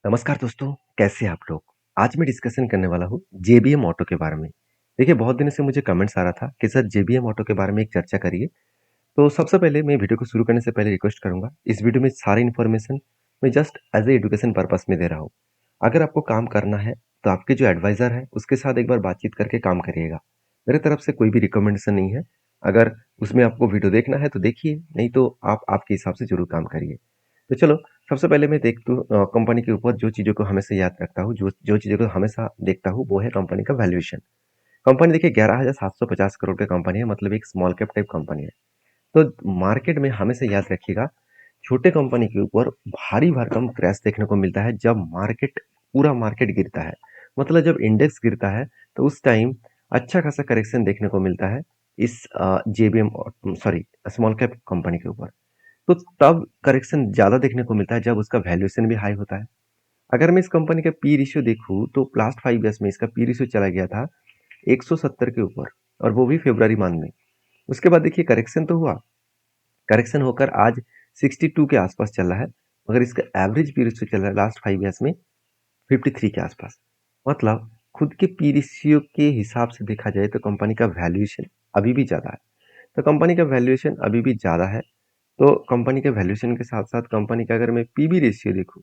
नमस्कार दोस्तों, कैसे हैं आप लोग? आज मैं डिस्कशन करने वाला हूँ जेबीएम ऑटो के बारे में। देखिए, बहुत दिनों से मुझे कमेंट्स आ रहा था कि सर जेबीएम ऑटो के बारे में एक चर्चा करिए। तो सबसे पहले मैं वीडियो को शुरू करने से पहले रिक्वेस्ट करूँगा, इस वीडियो में सारी इन्फॉर्मेशन मैं just as a education purpose में दे रहा हूँ। अगर आपको काम करना है, तो आपके जो एडवाइज़र है, उसके साथ एक बार बातचीत करके काम करिएगा। मेरे तरफ से कोई भी रिकमेंडेशन नहीं है। अगर उसमें आपको वीडियो देखना है तो देखिए, नहीं तो आप आपके हिसाब से ज़रूर काम करिए। तो चलो, सबसे पहले मैं देखता हूँ कंपनी के ऊपर जो चीज़ों को हमेशा याद रखता हूँ, जो जो चीज़ों को हमेशा देखता हूँ, वो है कंपनी का वैल्यूएशन। कंपनी देखिए 11,750 करोड़ की कंपनी है, मतलब एक स्मॉल कैप टाइप कंपनी है। तो मार्केट में हमेशा याद रखिएगा, छोटे कंपनी के ऊपर भारी भरकम क्रैश देखने को मिलता है जब पूरा मार्केट गिरता है। मतलब जब इंडेक्स गिरता है, तो उस टाइम अच्छा खासा करेक्शन देखने को मिलता है इस JBM sorry small cap company के ऊपर। तो तब करेक्शन ज़्यादा देखने को मिलता है जब उसका वैल्यूएशन भी हाई होता है। अगर मैं इस कंपनी का पी रेशियो देखूँ तो लास्ट 5 ईयर्स में इसका पी रेशियो चला गया था 170 के ऊपर, और वो भी फ़रवरी मंथ में। उसके बाद देखिए करेक्शन तो हुआ, करेक्शन होकर आज 62 के आसपास चल रहा है, मगर इसका एवरेज पी रेशियो चल रहा है लास्ट 5 ईयर्स में 53 के आसपास। मतलब खुद के पी रेशियो के हिसाब से देखा जाए तो कंपनी का वैल्यूएशन अभी भी ज़्यादा है। तो कंपनी का वैल्यूएशन अभी भी ज़्यादा है। तो कंपनी के वैल्यूएशन के साथ-साथ कंपनी का अगर मैं पीबी रेशियो देखूँ,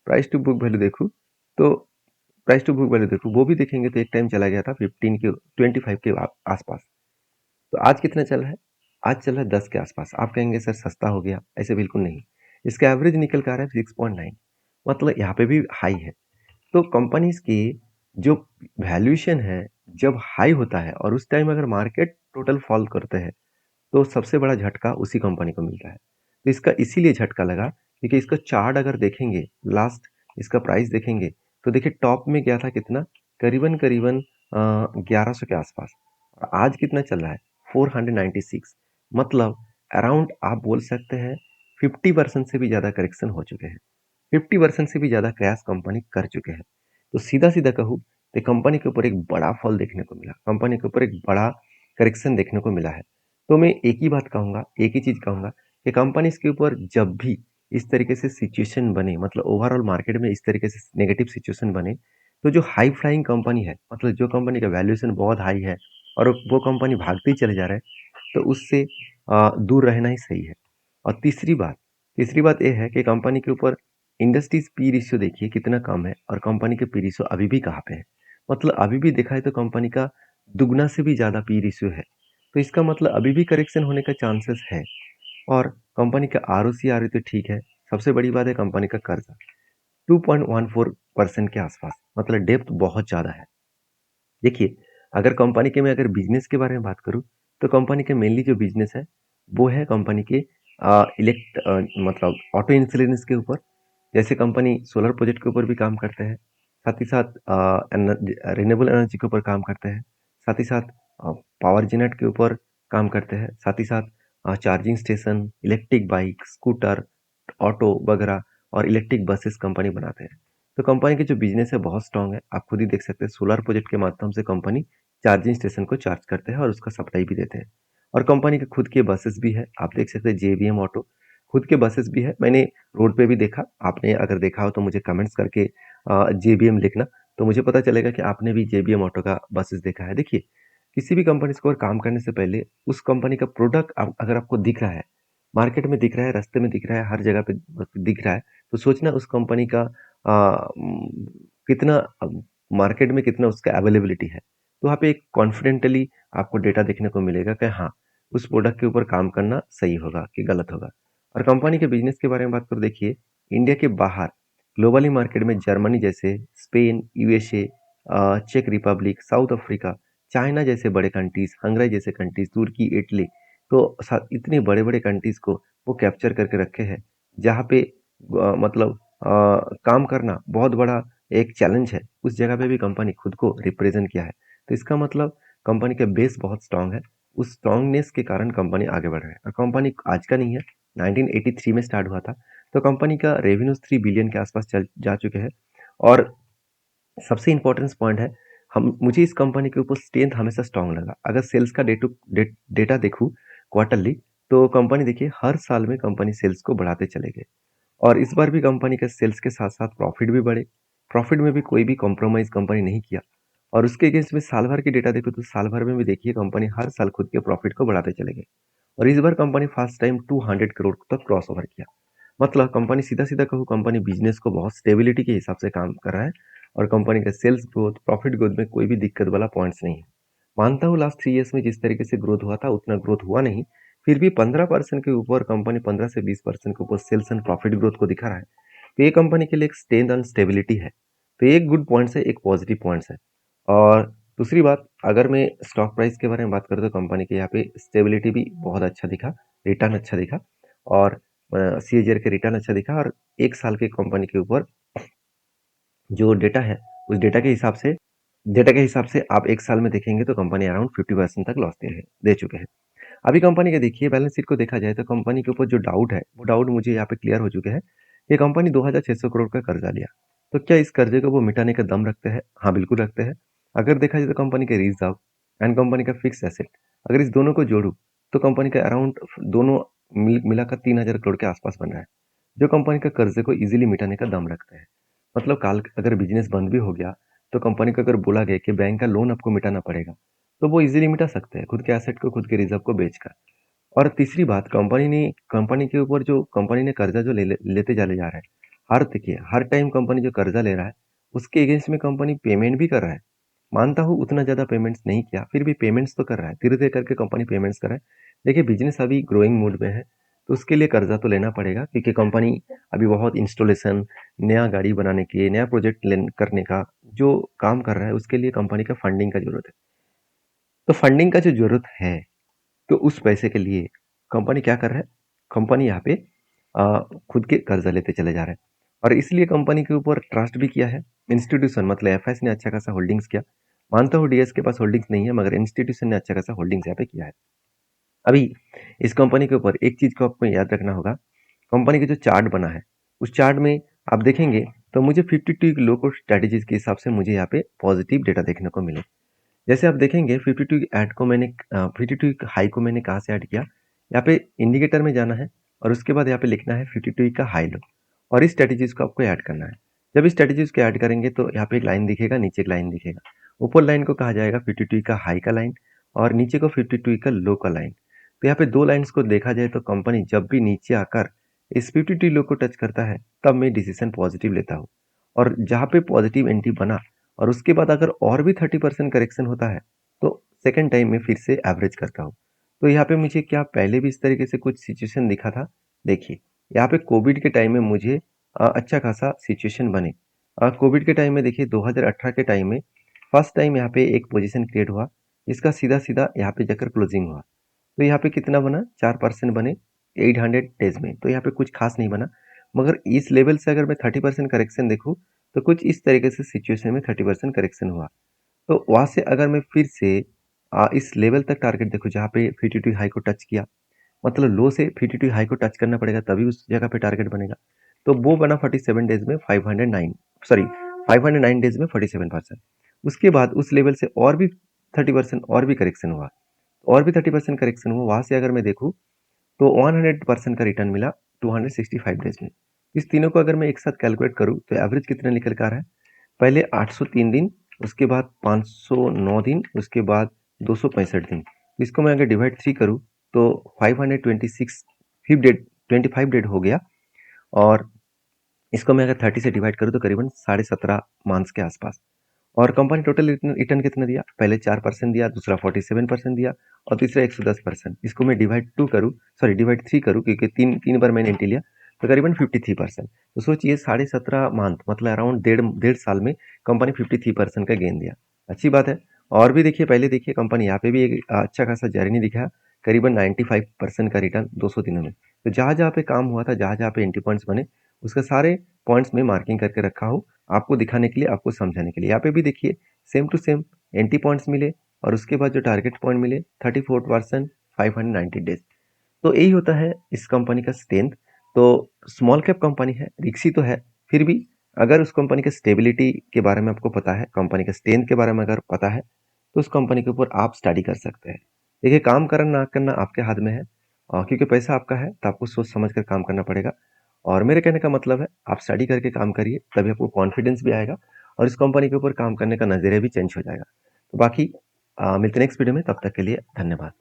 प्राइस टू बुक वैल्यू देखूँ, तो प्राइस टू बुक वैल्यू देखूँ, वो भी देखेंगे तो एक टाइम चला गया था 15 के 25 के आसपास। तो आज कितना चल रहा है? आज चल रहा है 10 के आसपास। आप कहेंगे सर सस्ता हो गया, ऐसे बिल्कुल नहीं। इसका एवरेज निकल कर आ रहा है 6.9, मतलब यहाँ पे भी हाई है। तो कंपनीज़ की जो वैल्यूएशन है, जब हाई होता है और उस टाइम अगर मार्केट टोटल फॉल करते हैं, तो सबसे बड़ा झटका उसी कंपनी को मिलता है। तो इसका इसीलिए झटका लगा क्योंकि इसका चार्ट अगर देखेंगे, लास्ट इसका प्राइस देखेंगे, तो देखिए टॉप में गया था कितना? करीबन-करीबन 1100 के आसपास, और आज कितना चल रहा है? 496। मतलब अराउंड आप बोल सकते हैं 50% से भी ज़्यादा करेक्शन हो चुके हैं। 50% से भी ज़्यादा क्रैश कंपनी कर चुके हैं। तो सीधा-सीधा कहूँ तो कंपनी के ऊपर एक बड़ा फॉल देखने को मिला। कंपनी के ऊपर एक बड़ा करेक्शन देखने को मिला है। तो मैं एक ही बात कहूँगा, एक ही चीज़ कहूँगा कि कंपनीज़ के ऊपर जब भी इस तरीके से सिचुएशन बने, मतलब ओवरऑल मार्केट में इस तरीके से नेगेटिव सिचुएशन बने, तो जो हाई फ्लाइंग कंपनी है, मतलब जो कंपनी का वैल्यूएशन बहुत हाई है और वो कंपनी भागते ही चले जा रहे हैं, तो उससे दूर रहना ही सही है। और तीसरी बात ये है कि कंपनी के ऊपर इंडस्ट्रीज पी रेशियो देखिए कितना कम है, और कंपनी के पी रेशियो अभी भी कहाँ पे है? मतलब अभी भी देखा है तो कंपनी का दुगना से भी ज़्यादा पी रेशियो है। तो इसका मतलब अभी भी करेक्शन होने का चांसेस है। और कंपनी का आरओसी आ रही तो ठीक है। सबसे बड़ी बात है कंपनी का कर्जा 2.14% के आसपास, मतलब डेप्थ बहुत ज़्यादा है। देखिए, अगर कंपनी के मैं अगर बिजनेस के बारे में बात करूँ, तो कंपनी के मेनली जो बिजनेस है, वो है कंपनी के मतलब ऑटो इंश्योरेंस के ऊपर। जैसे कंपनी सोलर प्रोजेक्ट के ऊपर भी काम करते हैं, साथ ही साथ रिन्यूएबल एनर्जी के ऊपर काम करते हैं, साथ ही साथ पावर जेनेट के ऊपर काम करते हैं, साथ ही साथ charging station, electric bike, scooter, auto वगैरह और इलेक्ट्रिक बसेस कंपनी बनाते हैं। तो कंपनी की जो बिजनेस है बहुत स्ट्रांग है। आप खुद ही देख सकते हैं सोलर प्रोजेक्ट के माध्यम से कंपनी चार्जिंग स्टेशन को चार्ज करते हैं और उसका सप्लाई भी देते हैं। और कंपनी के खुद के बसेस भी है। आप देख सकते हैं जेबीएम ऑटो खुद के बसेस भी है। मैंने रोड पे भी देखा। आपने अगर देखा हो तो मुझे कमेंट्स करके जेबीएम लिखना, तो मुझे पता चलेगा कि आपने भी जेबीएम ऑटो का बसेस देखा है। देखिए, किसी भी कंपनी को काम करने से पहले उस कंपनी का प्रोडक्ट अगर आपको दिख रहा है, मार्केट में दिख रहा है, रास्ते में दिख रहा है, हर जगह पे दिख रहा है, तो सोचना उस कंपनी का कितना मार्केट में कितना उसका अवेलेबिलिटी है। तो वहाँ पे एक कॉन्फिडेंटली आपको डेटा देखने को मिलेगा कि हाँ, उस प्रोडक्ट के ऊपर काम करना सही होगा कि गलत होगा। और कंपनी के बिजनेस के बारे में बात करूँ, देखिए इंडिया के बाहर ग्लोबली मार्केट में जर्मनी जैसे, स्पेन, यूएसए, चेक रिपब्लिक, साउथ अफ्रीका, चाइना जैसे बड़े कंट्रीज, हंगरी जैसे कंट्रीज, तुर्की, इटली, तो इतने बड़े बड़े कंट्रीज को वो कैप्चर करके रखे हैं, जहाँ पे मतलब काम करना बहुत बड़ा एक चैलेंज है। उस जगह पे भी कंपनी खुद को रिप्रेजेंट किया है। तो इसका मतलब कंपनी का बेस बहुत स्ट्रांग है। उस स्ट्रांगनेस के कारण कंपनी आगे बढ़ रहा है, और कंपनी आज का नहीं है, 1983 में स्टार्ट हुआ था। तो कंपनी का रेवेन्यूज 3 बिलियन के आसपास चल जा चुके हैं। और सबसे इम्पोर्टेंट पॉइंट है, हम मुझे इस कंपनी के ऊपर स्ट्रेंथ हमेशा स्ट्रांग लगा। अगर सेल्स का डेटा देखूँ क्वार्टरली, तो कंपनी देखिए हर साल में कंपनी सेल्स को बढ़ाते चले गए। और इस बार भी कंपनी के सेल्स के साथ-साथ प्रॉफिट भी बढ़े। प्रॉफिट में भी कोई भी कॉम्प्रोमाइज़ कंपनी नहीं किया और उसके अगेंस्ट में साल भर की डेटा देखो तो साल भर में भी देखिए कंपनी हर साल खुद के प्रॉफिट को बढ़ाते चले गए और इस बार कंपनी फर्स्ट टाइम 200 करोड़ तक क्रॉस ओवर किया। मतलब कंपनी सीधा-सीधा कहूँ कंपनी बिज़नेस को बहुत स्टेबिलिटी के हिसाब से काम कर रहा है और कंपनी का सेल्स ग्रोथ, प्रॉफिट ग्रोथ में कोई भी दिक्कत वाला पॉइंट्स नहीं है। मानता हूँ लास्ट 3 ईयर्स में जिस तरीके से ग्रोथ हुआ था उतना ग्रोथ हुआ नहीं, फिर भी 15% के ऊपर कंपनी 15 से 20% के ऊपर सेल्स एंड प्रॉफिट ग्रोथ को दिखा रहा है। तो ये कंपनी के लिए एक स्ट्रेंथ एंड स्टेबिलिटी है। तो ये एक गुड पॉइंट्स है, एक पॉजिटिव पॉइंट्स है। और दूसरी बात, अगर मैं स्टॉक प्राइस के बारे में बात करूँ तो कंपनी के यहाँ पे स्टेबिलिटी भी बहुत अच्छा दिखा, रिटर्न अच्छा दिखा और सीएजीआर के रिटर्न अच्छा दिखा और 1 साल के कंपनी के ऊपर जो डेटा है, उस डेटा के हिसाब से आप 1 साल में देखेंगे तो कंपनी अराउंड 50% तक लॉस दे चुके हैं। अभी कंपनी का देखिए बैलेंस शीट को देखा जाए तो कंपनी के ऊपर जो डाउट है, वो डाउट मुझे यहाँ पे क्लियर हो चुके हैं। ये कंपनी 2600 करोड़ का कर्जा लिया। तो क्या इस कर्जे को वो मिटाने का दम रखते हैं? हाँ, बिल्कुल रखते हैं। अगर देखा जाए तो कंपनी के रिजर्व एंड कंपनी का फिक्स एसेट, अगर इस दोनों को जोड़ूँ तो कंपनी का अराउंड दोनों मिलाकर 3000 करोड़ के आसपास बन रहा है, जो कंपनी का कर्जे को इजीली मिटाने का दम रखते हैं। मतलब काल अगर बिजनेस बंद भी हो गया तो कंपनी को अगर बोला गया कि बैंक का लोन आपको मिटाना पड़ेगा, तो वो इजीली मिटा सकते हैं खुद के एसेट को, खुद के रिजर्व को बेचकर। और तीसरी बात, कंपनी के ऊपर जो कंपनी ने कर्जा जो लेते चले जा रहा है, देखिए हर टाइम कंपनी जो कर्जा ले रहा है उसके अगेंस्ट में कंपनी पेमेंट भी कर रहा है। मानता हूँ उतना ज़्यादा पेमेंट्स नहीं किया, फिर भी पेमेंट्स तो कर रहा है, धीरे धीरे करके कंपनी पेमेंट्स कर रहा है। देखिए बिजनेस अभी ग्रोइंग मोड में है, तो उसके लिए कर्जा तो लेना पड़ेगा क्योंकि कंपनी अभी बहुत इंस्टॉलेशन, नया गाड़ी बनाने के, नया प्रोजेक्ट करने का जो काम कर रहा है उसके लिए कंपनी का फंडिंग का जरूरत है। तो फंडिंग का जो जरूरत है, तो उस पैसे के लिए कंपनी क्या कर रहा है, कंपनी यहाँ पे खुद के कर्जा लेते चले जा रहे हैं और इसलिए कंपनी के ऊपर ट्रस्ट भी किया है। इंस्टीट्यूशन मतलब एफएस ने अच्छा खासा होल्डिंग्स किया। मानता हूँ डीएस के पास होल्डिंग्स नहीं है मगर इंस्टीट्यूशन ने अच्छा खासा होल्डिंग्स यहाँ पे किया है। अभी इस कंपनी के ऊपर एक चीज को आपको याद रखना होगा, कंपनी का जो चार्ट बना है उस चार्ट में आप देखेंगे तो मुझे 52 लो को स्ट्रेटेजीज के हिसाब से मुझे यहाँ पे पॉजिटिव डेटा देखने को मिले। जैसे आप देखेंगे 52 ऐड को मैंने 52 हाई को मैंने कहाँ से ऐड किया, यहाँ पे इंडिकेटर में जाना है और उसके बाद यहाँ पे लिखना है 52 का हाई लो और इस स्ट्रेटेजीज को आपको ऐड करना है। जब इस स्ट्रेटेजीज को ऐड करेंगे तो यहाँ पे एक लाइन दिखेगा, नीचे एक लाइन दिखेगा। ऊपर लाइन को कहा जाएगा 52 का हाई का लाइन और नीचे को 52 का लो का लाइन। तो यहाँ पे दो लाइन्स को देखा जाए तो कंपनी जब भी नीचे आकर इस 52 लो को टच करता है तब मैं डिसीजन पॉजिटिव लेता हूँ और जहाँ पे पॉजिटिव एंट्री बना और उसके बाद अगर और भी 30% करेक्शन होता है तो सेकेंड टाइम में फिर से एवरेज करता हूँ। तो यहाँ पे मुझे क्या पहले भी इस तरीके से कुछ सिचुएशन दिखा था। देखिए यहाँ पे कोविड के टाइम में मुझे अच्छा खासा सिचुएशन बने। कोविड के टाइम में देखिए 2018 के टाइम में फर्स्ट टाइम यहाँ पे एक पोजीशन क्रिएट हुआ, इसका सीधा सीधा यहाँ पे जाकर क्लोजिंग हुआ। तो यहाँ पे कितना बना, 4% बने 800 डेज में। तो यहाँ पे कुछ खास नहीं बना मगर इस लेवल से अगर मैं 30% करेक्शन देखूँ तो कुछ इस तरीके से सिचुएशन में 30% करेक्शन हुआ। तो वहाँ से अगर मैं फिर से इस लेवल तक टारगेट देखूँ जहाँ पे 52 हाई को टच किया, मतलब लो से 52 हाई को टच करना पड़ेगा तभी उस जगह पे टारगेट बनेगा। तो वो बना 47 डेज में 509, सॉरी 509 डेज में 47%। उसके बाद उस लेवल से और भी 30% और भी करेक्शन हुआ, और भी 30% करेक्शन हुआ। वहाँ से अगर मैं देखूँ तो 100% का रिटर्न मिला 265 डेज में। इस तीनों को अगर मैं एक साथ कैलकुलेट करूँ तो एवरेज कितना निकल कर आ रहा है, पहले 803 दिन, उसके बाद 509 दिन, उसके बाद 265 दिन। इसको मैं अगर डिवाइड 3 करूँ तो 526 डेट 25 डेट हो गया और इसको मैं अगर 30 से डिवाइड करूँ तो करीबन 17.5 मंथ्स के आसपास। और कंपनी टोटल रिटर्न कितना दिया, पहले 4% दिया, दूसरा 47% दिया और तीसरा 110%। इसको मैं डिवाइड 3 करूँ क्योंकि तीन तीन बार मैंने एंट्री लिया तो करीबन 53%। तो सोचिए 17.5 मंथ मतलब अराउंड डेढ़ डेढ़ साल में कंपनी 53% का गेन दिया। अच्छी बात है। और भी देखिए, पहले देखिए कंपनी यहाँ पे भी एक अच्छा खासा जर्नी दिखा, करीबन 95% का रिटर्न 200 दिनों में। तो जहाँ जहाँ पे काम हुआ था, जहाँ जहाँ पे एंट्री पॉइंट्स बने, उसका सारे पॉइंट्स में मार्किंग करके रखा हूँ आपको दिखाने के लिए, आपको समझाने के लिए। यहाँ पे भी देखिए same to same entry points मिले और उसके बाद जो टारगेट पॉइंट मिले 34%, 590 डेज। तो यही होता है इस कंपनी का स्ट्रेंथ। तो स्मॉल कैप कंपनी है, रिक्सी तो है, फिर भी अगर उस कंपनी के स्टेबिलिटी के बारे में आपको पता है, कंपनी के स्ट्रेंथ के बारे में अगर पता है तो उस कंपनी के ऊपर आप स्टडी कर सकते हैं। देखिए काम करना ना करना आपके हाथ में है, क्योंकि पैसा आपका है तो आपको सोच समझ कर काम करना पड़ेगा। और मेरे कहने का मतलब है आप स्टडी करके काम करिए, तभी आपको कॉन्फिडेंस भी आएगा और इस कंपनी के ऊपर काम करने का नज़रिया भी चेंज हो जाएगा। तो बाकी मिलते हैं नेक्स्ट वीडियो में, तब तक के लिए धन्यवाद।